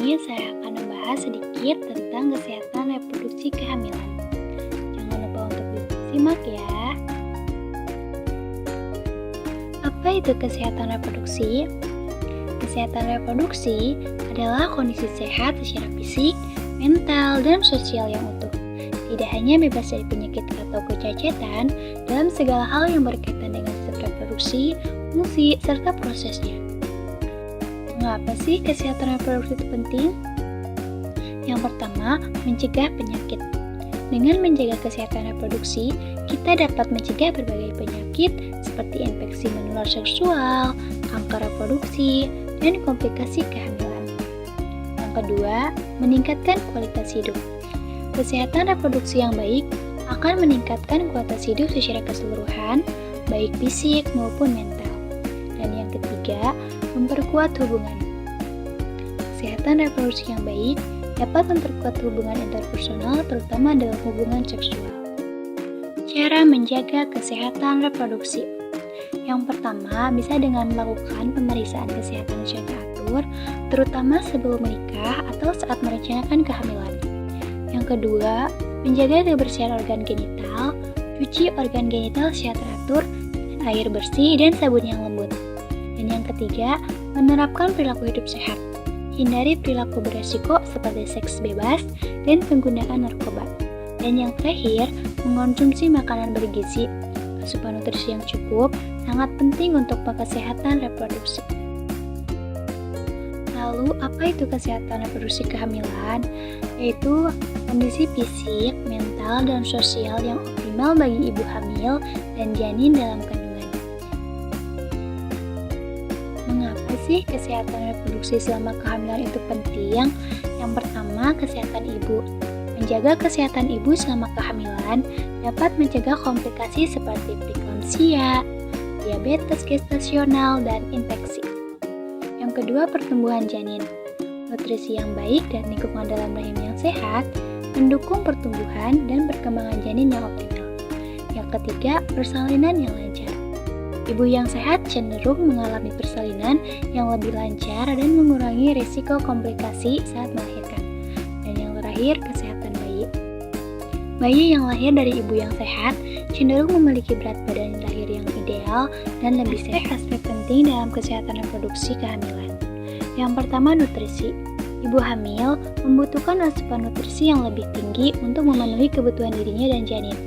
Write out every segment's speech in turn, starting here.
ini saya akan membahas sedikit tentang kesehatan reproduksi kehamilan. Jangan lupa untuk disimak ya. Apa itu kesehatan reproduksi? Kesehatan reproduksi adalah kondisi sehat secara fisik, mental, dan sosial yang utuh. Tidak hanya bebas dari penyakit atau kecacatan dalam segala hal yang berkaitan dengan sistem reproduksi, fungsi, serta prosesnya. Mengapa sih kesehatan reproduksi itu penting? Yang pertama, mencegah penyakit. Dengan menjaga kesehatan reproduksi, kita dapat mencegah berbagai penyakit seperti infeksi menular seksual, kanker reproduksi, dan komplikasi kehamilan. Yang kedua, meningkatkan kualitas hidup. Kesehatan reproduksi yang baik akan meningkatkan kualitas hidup secara keseluruhan, baik fisik maupun mental. Dan yang ketiga, memperkuat hubungan. Kesehatan reproduksi yang baik dapat memperkuat hubungan interpersonal, terutama dalam hubungan seksual. Cara menjaga kesehatan reproduksi. Yang pertama, bisa dengan melakukan pemeriksaan kesehatan secara teratur, terutama sebelum menikah atau saat merencanakan kehamilan. Yang kedua, menjaga kebersihan organ genital, cuci organ genital secara teratur dengan air bersih dan sabun yang lembut. Dan yang ketiga, menerapkan perilaku hidup sehat. Hindari perilaku beresiko seperti seks bebas dan penggunaan narkoba. Dan yang terakhir, mengonsumsi makanan bergizi. Asupan nutrisi yang cukup sangat penting untuk kesehatan reproduksi. Lalu, apa itu kesehatan reproduksi kehamilan? Yaitu kondisi fisik, mental, dan sosial yang optimal bagi ibu hamil dan janin dalam kandungan. Mengapa sih kesehatan reproduksi selama kehamilan itu penting? Yang pertama, kesehatan ibu. Menjaga kesehatan ibu selama kehamilan dapat mencegah komplikasi seperti preeklamsia, diabetes gestasional, dan infeksi. Yang kedua, pertumbuhan janin. Nutrisi yang baik dan lingkungan dalam rahim yang sehat mendukung pertumbuhan dan perkembangan janin yang optimal. Yang ketiga, persalinan yang lancar. Ibu yang sehat cenderung mengalami persalinan yang lebih lancar dan mengurangi risiko komplikasi saat melahirkan. Dan yang terakhir, kesehatan bayi. Bayi yang lahir dari ibu yang sehat cenderung memiliki berat badan lahir yang ideal dan lebih sehat. Aspek penting dalam kesehatan reproduksi kehamilan. Yang pertama, nutrisi. Ibu hamil membutuhkan asupan nutrisi yang lebih tinggi untuk memenuhi kebutuhan dirinya dan janin.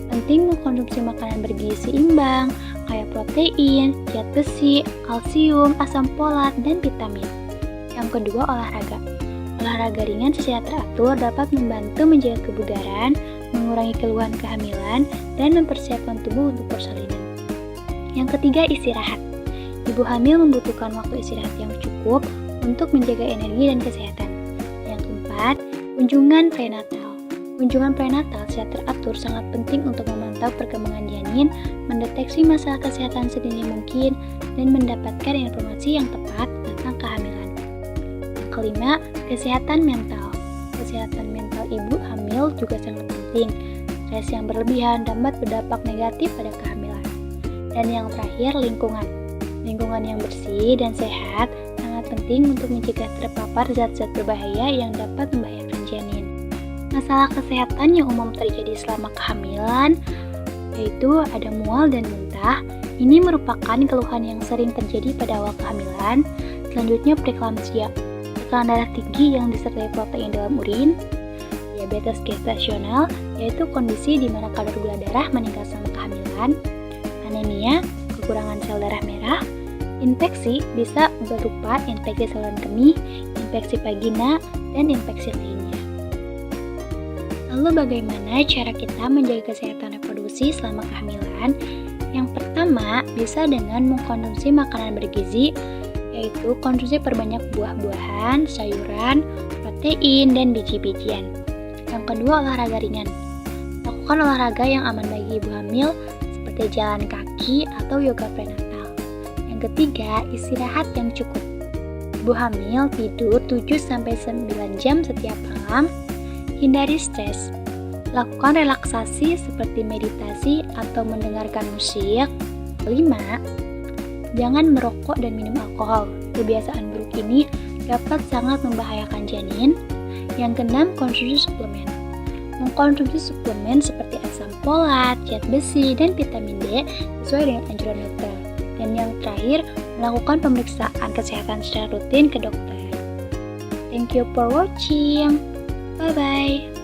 Penting mengkonsumsi makanan bergizi seimbang, kaya protein, zat besi, kalsium, asam folat, dan vitamin. Yang kedua, olahraga. Olahraga ringan secara teratur dapat membantu menjaga kebugaran, mengurangi keluhan kehamilan, dan mempersiapkan tubuh untuk persalinan. Yang ketiga, istirahat. Ibu hamil membutuhkan waktu istirahat yang cukup untuk menjaga energi dan kesehatan. Yang keempat, kunjungan prenatal. Kunjungan prenatal secara teratur sangat penting untuk memantau perkembangan janin, mendeteksi masalah kesehatan sedini mungkin, dan mendapatkan informasi yang tepat tentang kehamilan. Yang kelima, kesehatan mental. Kesehatan mental ibu hamil juga sangat penting. Stres yang berlebihan dapat berdampak negatif pada kehamilan. Dan yang terakhir, lingkungan. Lingkungan yang bersih dan sehat sangat penting untuk mencegah terpapar zat-zat berbahaya yang dapat membahayakan janin. Masalah kesehatan yang umum terjadi selama kehamilan yaitu ada mual dan muntah. Ini merupakan keluhan yang sering terjadi pada awal kehamilan. Selanjutnya, preeklamsia, tekanan darah tinggi yang disertai protein dalam urin. Diabetes gestasional, yaitu kondisi di mana kadar gula darah meningkat selama kehamilan. Anemia, kekurangan sel darah merah. Infeksi bisa berupa infeksi saluran kemih, infeksi vagina, dan infeksi lainnya. Lalu bagaimana cara kita menjaga kesehatan reproduksi selama kehamilan? Yang pertama, bisa dengan mengkonsumsi makanan bergizi, yaitu konsumsi perbanyak buah-buahan, sayuran, protein, dan biji-bijian. Yang kedua, olahraga ringan. Lakukan olahraga yang aman bagi ibu hamil, seperti jalan kaki atau yoga prenatal. Yang ketiga, istirahat yang cukup. Ibu hamil tidur 7-9 jam setiap malam. Hindari stres. Lakukan relaksasi seperti meditasi atau mendengarkan musik. 5. Jangan merokok dan minum alkohol. Kebiasaan buruk ini dapat sangat membahayakan janin. Yang keenam, konsumsi suplemen. Mengkonsumsi suplemen seperti asam folat, zat besi, dan vitamin D sesuai dengan anjuran dokter. Dan yang terakhir, melakukan pemeriksaan kesehatan secara rutin ke dokter. Thank you for watching. Bye-bye.